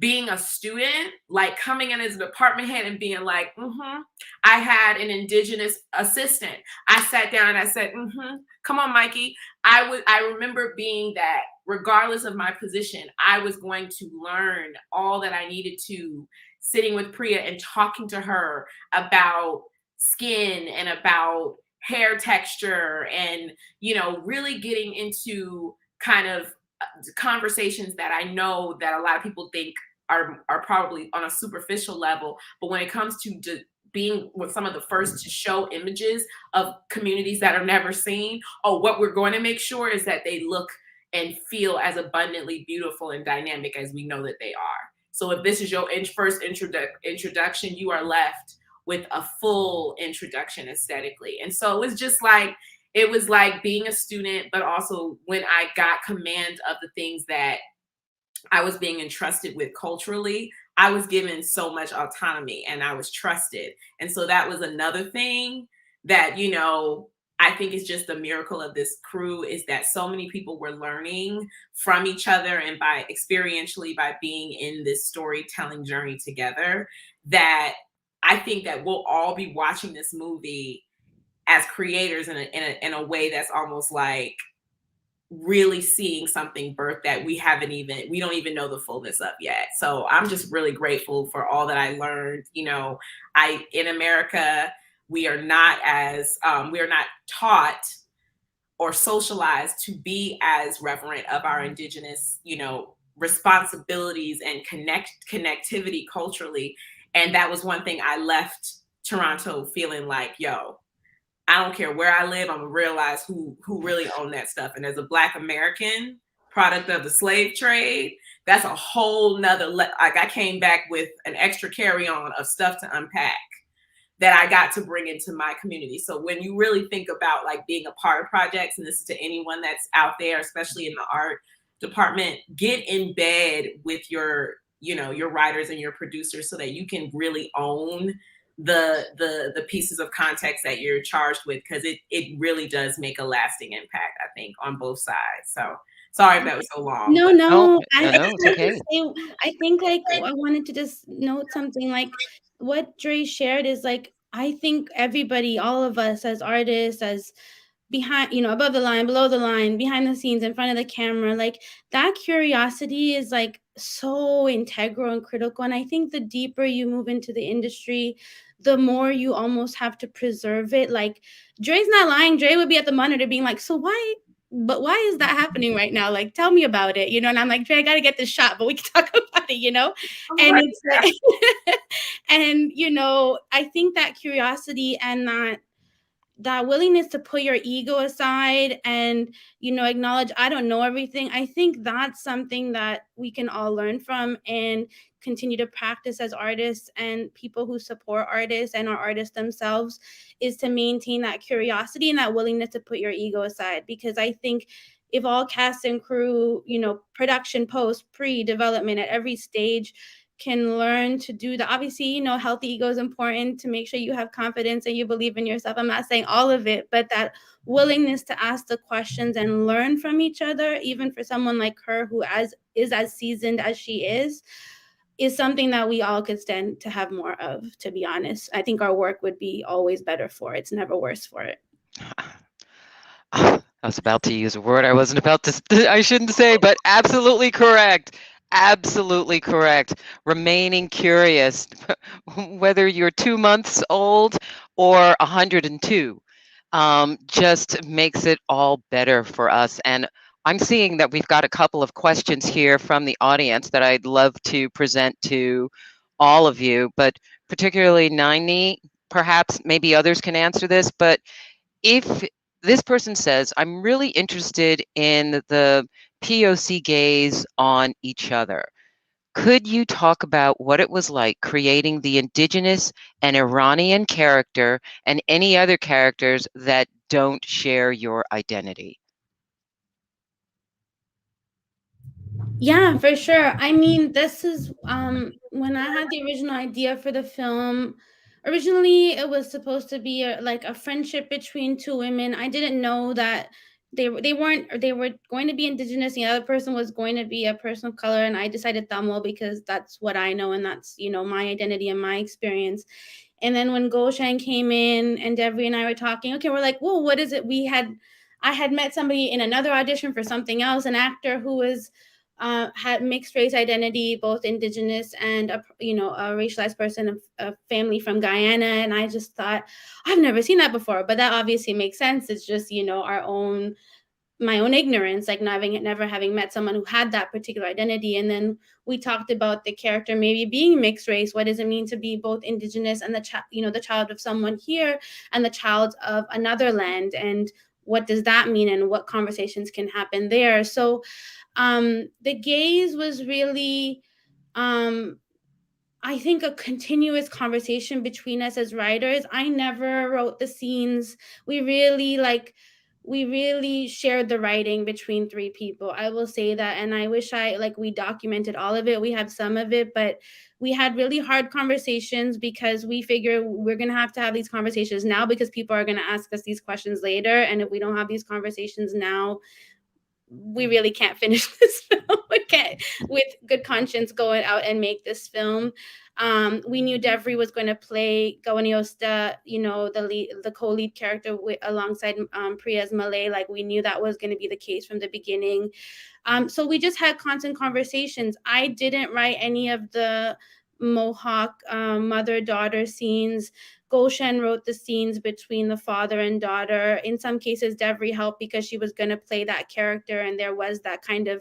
being a student, like coming in as a department head and being like, I had an indigenous assistant. I sat down and I said, come on, Mikey. I remember being that regardless of my position, I was going to learn all that I needed to, sitting with Priya and talking to her about skin and about hair texture and, you know, really getting into kind of conversations that I know that a lot of people think are probably on a superficial level. But when it comes to being with some of the first to show images of communities that are never seen, what we're going to make sure is that they look and feel as abundantly beautiful and dynamic as we know that they are. So if this is your first introduction, you are left with a full introduction aesthetically. And so it was like being a student, but also when I got command of the things that I was being entrusted with culturally, I was given so much autonomy and I was trusted. And so that was another thing that, you know, I think is just the miracle of this crew, is that so many people were learning from each other and experientially by being in this storytelling journey together, that I think that we'll all be watching this movie as creators in a way that's almost like really seeing something birth that we don't even know the fullness of yet. So I'm just really grateful for all that I learned. You know, in America, we are not taught or socialized to be as reverent of our indigenous, you know, responsibilities and connectivity culturally. And that was one thing I left Toronto feeling like, yo, I don't care where I live, I'm gonna realize who really owned that stuff. And as a Black American product of the slave trade, that's a whole nother, like I came back with an extra carry-on of stuff to unpack that I got to bring into my community. So when you really think about like being a part of projects, and this is to anyone that's out there, especially in the art department, get in bed with your writers and your producers so that you can really own the pieces of context that you're charged with, because it really does make a lasting impact, I think, on both sides. So sorry if that was so long. No, it's okay. I think like I wanted to just note something, like what Dre shared is like, I think everybody, all of us as artists, as behind, you know, above the line, below the line, behind the scenes, in front of the camera, like that curiosity is like so integral and critical. And I think the deeper you move into the industry, the more you almost have to preserve it. Like, Dre's not lying. Dre would be at the monitor being like, so why is that happening right now? Like, tell me about it, And I'm like, Dre, I got to get this shot, but we can talk about it, And Right. it's like, and, I think that curiosity and that willingness to put your ego aside and, acknowledge I don't know everything. I think that's something that we can all learn from and continue to practice as artists and people who support artists and are artists themselves, is to maintain that curiosity and that willingness to put your ego aside. Because I think if all cast and crew, production, post, pre-development at every stage can learn to do that. Obviously, healthy ego is important to make sure you have confidence and you believe in yourself. I'm not saying all of it, but that willingness to ask the questions and learn from each other, even for someone like her who is as seasoned as she is something that we all could stand to have more of, to be honest. I think our work would be always better for it. It's never worse for it. I was about to use a word I wasn't about to, I shouldn't say, but absolutely correct. Absolutely correct. Remaining curious, whether you're 2 months old or 102, just makes it all better for us. And I'm seeing that we've got a couple of questions here from the audience that I'd love to present to all of you, but particularly Nayani, perhaps maybe others can answer this, but if this person says, I'm really interested in the POC gaze on each other, could you talk about what it was like creating the Indigenous and Iranian character and any other characters that don't share your identity? Yeah, for sure. I mean, this is when I had the original idea for the film. Originally, it was supposed to be like a friendship between two women. I didn't know that they were going to be Indigenous. The other person was going to be a person of color, and I decided Tamil because that's what I know and that's my identity and my experience. And then when Goshen came in and Devi and I were talking, okay, we're like, whoa, what is it? I had met somebody in another audition for something else, an actor who was had mixed race identity, both Indigenous and a racialized person, a family from Guyana, and I just thought, I've never seen that before, but that obviously makes sense. It's just my own ignorance, like never having met someone who had that particular identity. And then we talked about the character maybe being mixed race. What does it mean to be both Indigenous and the child of someone here and the child of another land, and what does that mean and what conversations can happen there? So the gaze was really I think a continuous conversation between us as writers. I never wrote the scenes. We really shared the writing between three people. I will say that. And I wish we documented all of it. We have some of it, but we had really hard conversations because we figure we're going to have these conversations now because people are going to ask us these questions later. And if we don't have these conversations now, we really can't finish this film. We can't, with good conscience, go out and make this film. We knew Devry was going to play Gawaniosta, the co-lead character alongside Priya's Malay. Like, we knew that was going to be the case from the beginning. So we just had constant conversations. I didn't write any of the Mohawk mother-daughter scenes. Goshen wrote the scenes between the father and daughter. In some cases, Devry helped because she was going to play that character, and there was that kind of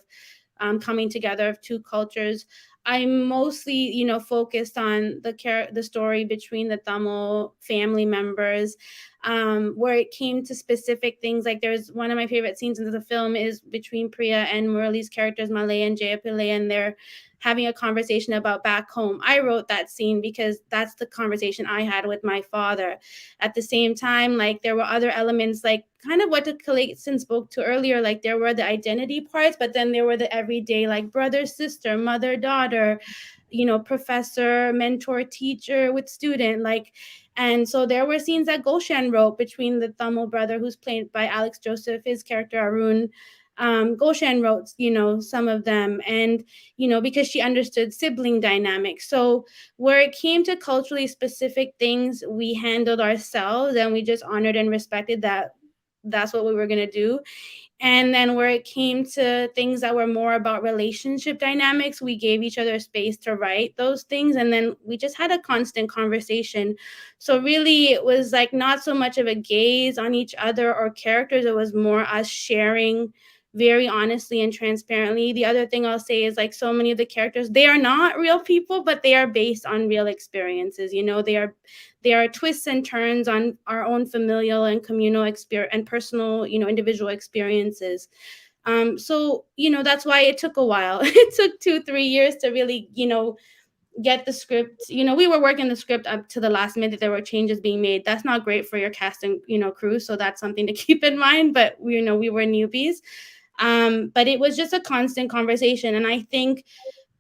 coming together of two cultures. I mostly, focused on the story between the Tamil family members, where it came to specific things. Like, there's one of my favorite scenes in the film is between Priya and Muraly's characters, Malay and Jayapillai, and they're having a conversation about back home. I wrote that scene because that's the conversation I had with my father. At the same time, like, there were other elements, like kind of what Kalaisan spoke to earlier, like there were the identity parts, but then there were the everyday, like brother, sister, mother, daughter, professor, mentor, teacher with student, like. And so there were scenes that Goshen wrote between the Tamil brother, who's played by Alex Joseph, his character Arun. Goshen wrote, some of them, and, because she understood sibling dynamics. So where it came to culturally specific things, we handled ourselves, and we just honored and respected that that's what we were going to do. And then where it came to things that were more about relationship dynamics, we gave each other space to write those things. And then we just had a constant conversation. So really, it was like not so much of a gaze on each other or characters. It was more us sharing very honestly and transparently. The other thing I'll say is like so many of the characters, they are not real people, but they are based on real experiences. You know, they are twists and turns on our own familial and communal experience and personal, you know, individual experiences. So, you know, that's why it took a while. It took 2-3 years to really, you know, get the script. You know, we were working the script up to the last minute. There were changes being made. That's not great for your cast and, you know, crew. So that's something to keep in mind. But we, you know, we were newbies. But it was just a constant conversation. And I think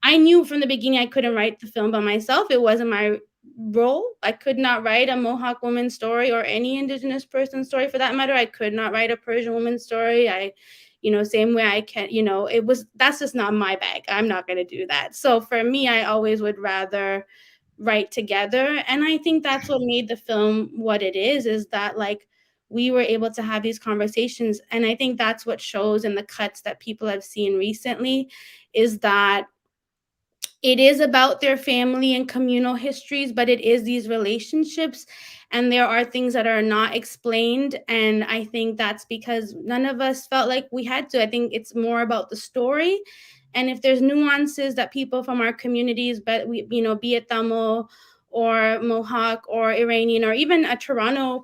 I knew from the beginning I couldn't write the film by myself. It wasn't my role. I could not write a Mohawk woman story or any Indigenous person story for that matter. I could not write a Persian woman story. You know, same way I can, you know, that's just not my bag. I'm not going to do that. So for me, I always would rather write together. And I think that's what made the film what it is that like, we were able to have these conversations. And I think that's what shows in the cuts that people have seen recently is that it is about their family and communal histories, but it is these relationships. And there are things that are not explained. And I think that's because none of us felt like we had to. I think it's more about the story. And if there's nuances that people from our communities, but we, you know, be it Tamil or Mohawk or Iranian, or even a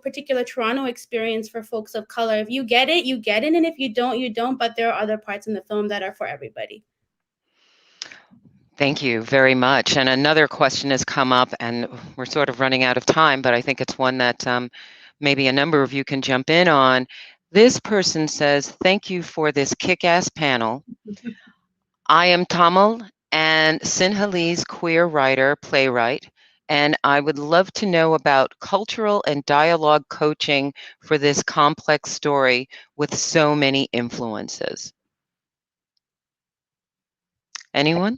particular Toronto experience for folks of color, if you get it, you get it. And if you don't, you don't. But there are other parts in the film that are for everybody. Thank you very much. And another question has come up, and we're sort of running out of time, but I think it's one that maybe a number of you can jump in on. This person says, thank you for this kick-ass panel. I am Tamil and Sinhalese queer writer, playwright, and I would love to know about cultural and dialogue coaching for this complex story with so many influences. Anyone?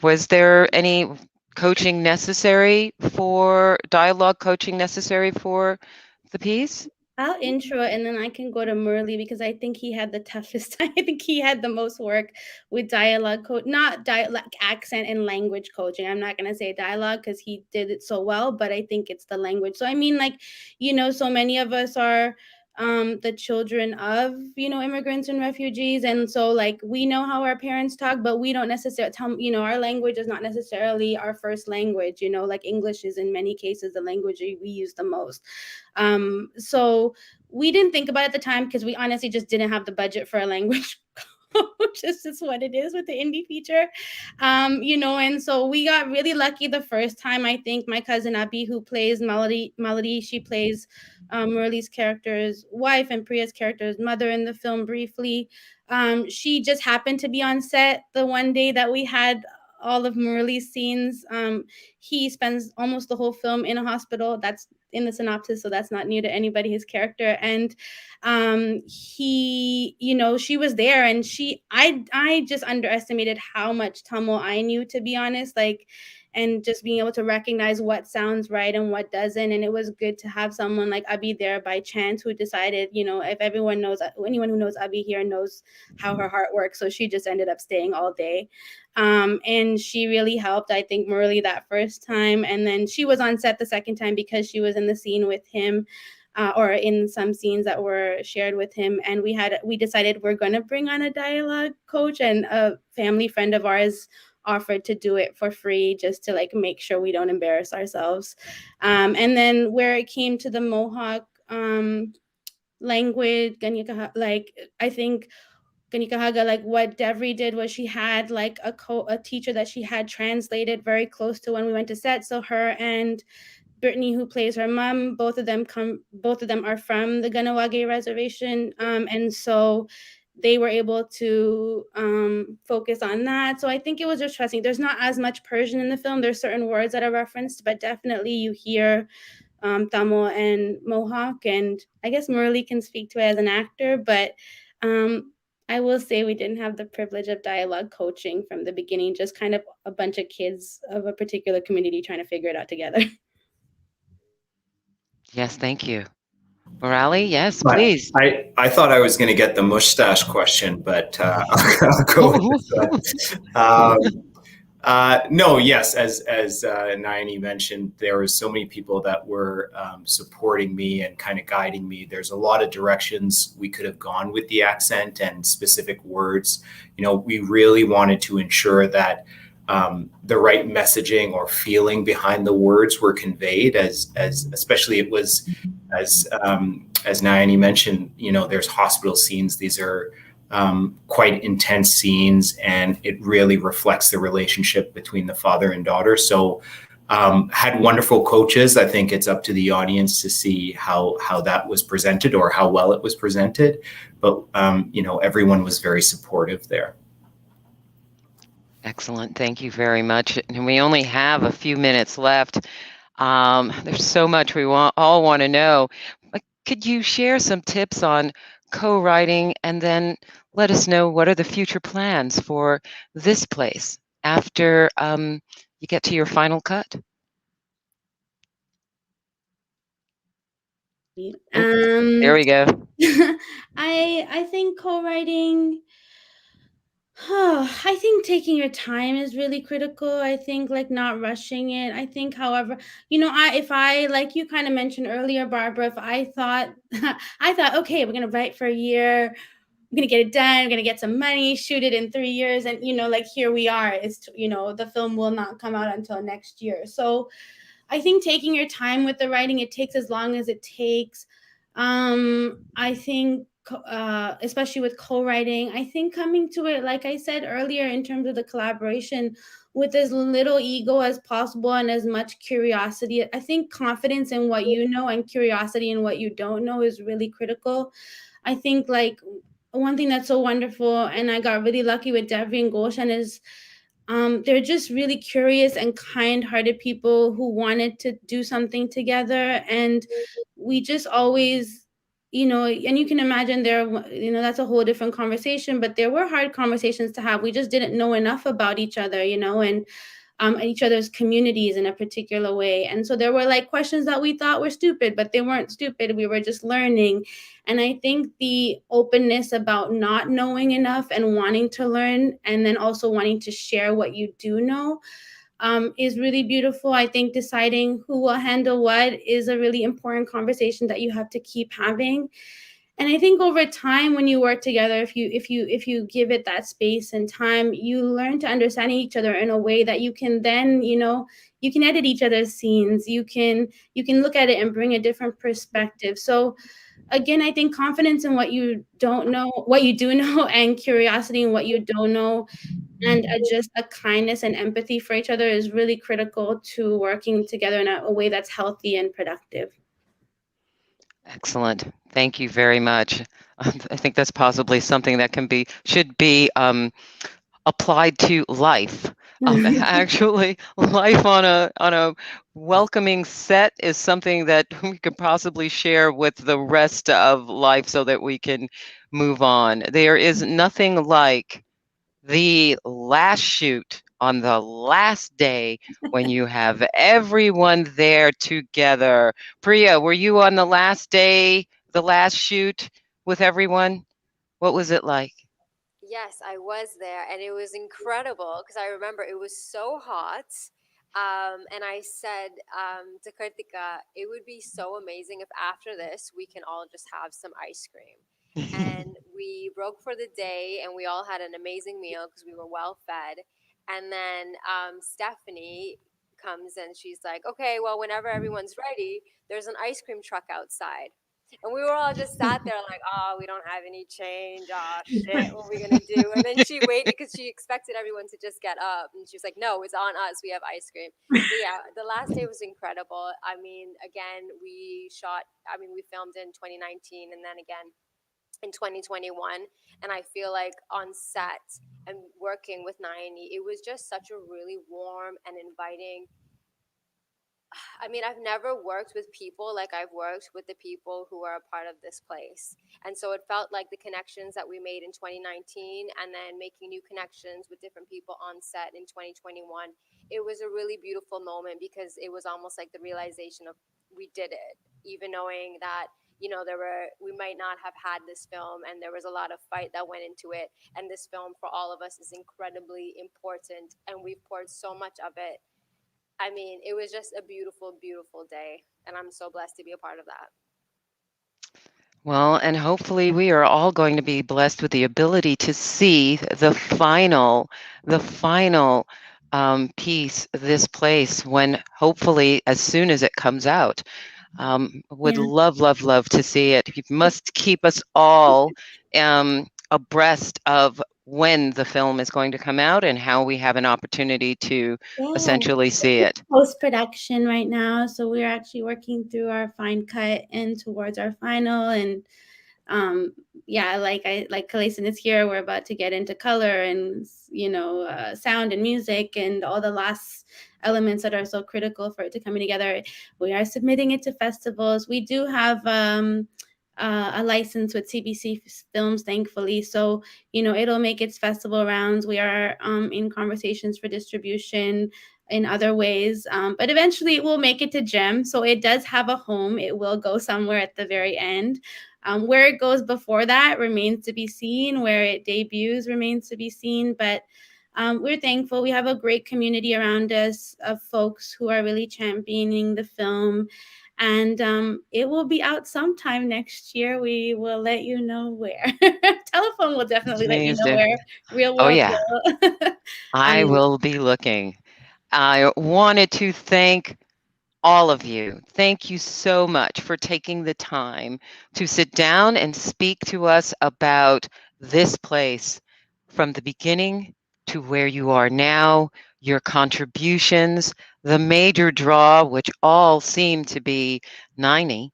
Was there any coaching necessary for dialogue coaching necessary for the piece? I'll intro and then I can go to Muraly because I think he had the toughest time. I think he had the most work with dialogue not dialogue, accent and language coaching. I'm not going to say dialogue because he did it so well, but I think it's the language. So I mean, like, you know, so many of us are the children of, you know, immigrants and refugees. And so like, we know how our parents talk, but we don't necessarily you know, our language is not necessarily our first language, you know, like English is in many cases the language we use the most. So we didn't think about it at the time because we honestly just didn't have the budget for a language coach. It's just what it is with the indie feature. You know, and so we got really lucky the first time. I think my cousin Abby, who plays Melody, she plays Muraly's character's wife and Priya's character's mother in the film briefly. She just happened to be on set the one day that we had all of Muraly's scenes. He spends almost the whole film in a hospital. That's in the synopsis, so that's not new to anybody, his character. And he, you know, she was there, and I just underestimated how much Tamil I knew, to be honest, like, and just being able to recognize what sounds right and what doesn't. And it was good to have someone like Abby there by chance who decided, you know, if anyone who knows Abby here knows how her heart works. So she just ended up staying all day. And she really helped, I think, Muraly that first time. And then she was on set the second time because she was in the scene with him. Or in some scenes that were shared with him. And we decided we're going to bring on a dialogue coach, and a family friend of ours offered to do it for free just to like make sure we don't embarrass ourselves. And then where it came to the Mohawk language, like I think Ganikahaga, like what Devry did was she had like a teacher that she had translated very close to when we went to set. So her and Brittany, who plays her mom, both of them are from the Ganawage reservation. And so they were able to focus on that. So I think it was just trusting. There's not as much Persian in the film. There's certain words that are referenced, but definitely you hear Tamil and Mohawk. And I guess Muraly can speak to it as an actor, but I will say we didn't have the privilege of dialogue coaching from the beginning, just kind of a bunch of kids of a particular community trying to figure it out together. Yes, thank you. Muraly, yes, But please. I thought I was going to get the mustache question, but I'll go with this one. No, yes, as Nayani mentioned, there were so many people that were supporting me and kind of guiding me. There's a lot of directions we could have gone with the accent and specific words. You know, we really wanted to ensure that the right messaging or feeling behind the words were conveyed, as especially it was as Nayani mentioned. You know, there's hospital scenes. These are quite intense scenes, and it really reflects the relationship between the father and daughter. So had wonderful coaches. I think it's up to the audience to see how that was presented or how well it was presented. But you know, everyone was very supportive there. Excellent. Thank you very much. And we only have a few minutes left. There's so much we all want to know. Could you share some tips on co-writing, and then let us know what are the future plans for this place after you get to your final cut? There we go. I think co-writing, I think taking your time is really critical. I think like not rushing it. I think, however, you know, if I, like you kind of mentioned earlier, Barbara, if I thought, okay, we're going to write for a year, I'm going to get it done, I'm going to get some money, shoot it in 3 years. And, you know, like here we are, you know, the film will not come out until next year. So I think taking your time with the writing, it takes as long as it takes. I think, especially with co-writing, I think coming to it, like I said earlier, in terms of the collaboration, with as little ego as possible and as much curiosity. I think confidence in what you know and curiosity in what you don't know is really critical. I think like one thing that's so wonderful, and I got really lucky with Devi and Gulshan, is they're just really curious and kind-hearted people who wanted to do something together. And we just always, you know, and you can imagine there, you know, that's a whole different conversation, but there were hard conversations to have. We just didn't know enough about each other, you know, and each other's communities in a particular way. And so there were like questions that we thought were stupid, but they weren't stupid. We were just learning. And I think the openness about not knowing enough and wanting to learn, and then also wanting to share what you do know, is really beautiful. I think deciding who will handle what is a really important conversation that you have to keep having. And I think over time, when you work together, if you give it that space and time, you learn to understand each other in a way that you can then, you know, you can edit each other's scenes. You can look at it and bring a different perspective. So again, I think confidence in what you don't know, what you do know, and curiosity in what you don't know, and just a kindness and empathy for each other is really critical to working together in a way that's healthy and productive. Excellent. Thank you very much. I think that's possibly something that should be applied to life. Actually, life on a welcoming set is something that we could possibly share with the rest of life so that we can move on. There is nothing like the last shoot on the last day when you have everyone there together. Priya, were you on the last day, the last shoot with everyone? What was it like? Yes, I was there, and it was incredible because I remember it was so hot. And I said to Kartika, it would be so amazing if after this we can all just have some ice cream. And we broke for the day, and we all had an amazing meal because we were well fed. And then Stephanie comes and she's like, okay, well, whenever everyone's ready, there's an ice cream truck outside. And we were all just sat there like, oh, we don't have any change. Oh, shit, what are we going to do? And then she waited because she expected everyone to just get up. And she was like, no, it's on us. We have ice cream. So, yeah, the last day was incredible. I mean, again, we filmed in 2019 and then again in 2021. And I feel like on set and working with Nayani, it was just such a really warm and inviting. I mean, I've never worked with people like I've worked with the people who are a part of this place. And so it felt like the connections that we made in 2019 and then making new connections with different people on set in 2021, it was a really beautiful moment because it was almost like the realization of we did it, even knowing that, you know, we might not have had this film, and there was a lot of fight that went into it. And this film for all of us is incredibly important, and we've poured so much of it. I mean, it was just a beautiful, beautiful day, and I'm so blessed to be a part of that. Well, and hopefully we are all going to be blessed with the ability to see the final piece, This Place, when hopefully as soon as it comes out. Would love to see it. You must keep us all abreast of when the film is going to come out and how we have an opportunity to essentially see it. Post-production right now, so we're actually working through our fine cut and towards our final. And like Kalaisan is here, we're about to get into color and sound and music and all the last elements that are so critical for it to coming together. We are submitting it to festivals. We do have a license with CBC Films, thankfully, so it'll make its festival rounds. We are in conversations for distribution in other ways, but eventually it will make it to GEM, so it does have a home. It will go somewhere at the very end. Where it goes before that remains to be seen. Where it debuts remains to be seen. But we're thankful. We have a great community around us of folks who are really championing the film. And it will be out sometime next year. We will let you know where. Telephone will definitely let you know where. Real World will. I will be looking. I wanted to thank all of you. Thank you so much for taking the time to sit down and speak to us about This Place from the beginning to where you are now, your contributions, the major draw, which all seem to be Nayani,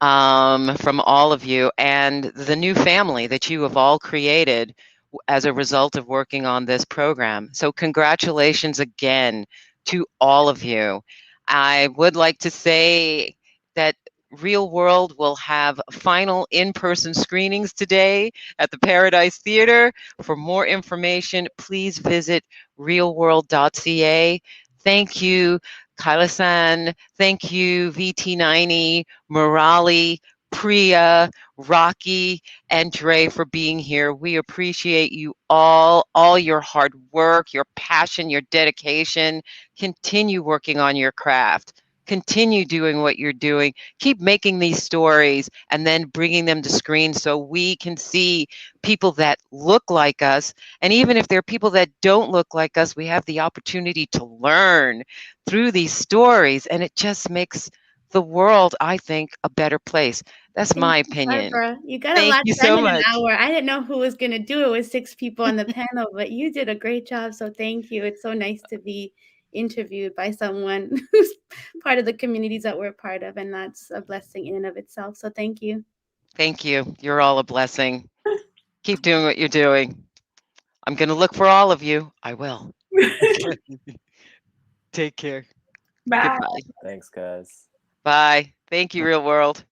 from all of you, and the new family that you have all created as a result of working on this program. So congratulations again to all of you. I would like to say that Real World will have final in-person screenings today at the Paradise Theater. For more information, please visit realworld.ca. Thank you, Kalaisan. Thank you, VT90, Muraly, Priya, Rakhi, and Dre for being here. We appreciate you all your hard work, your passion, your dedication. Continue working on your craft. Continue doing what you're doing. Keep making these stories and then bringing them to screen so we can see people that look like us. And even if there are people that don't look like us, we have the opportunity to learn through these stories. And it just makes the world, I think, a better place. That's my opinion. Barbara, you got a lot done in an hour. I didn't know who was going to do it with 6 people on the panel, but you did a great job. So thank you. It's so nice to be interviewed by someone who's part of the communities that we're part of, and that's a blessing in and of itself. So thank you. Thank you. You're all a blessing. Keep doing what you're doing. I'm going to look for all of you. I will. Take care. Bye. Thanks, guys. Bye. Thank you, Real World.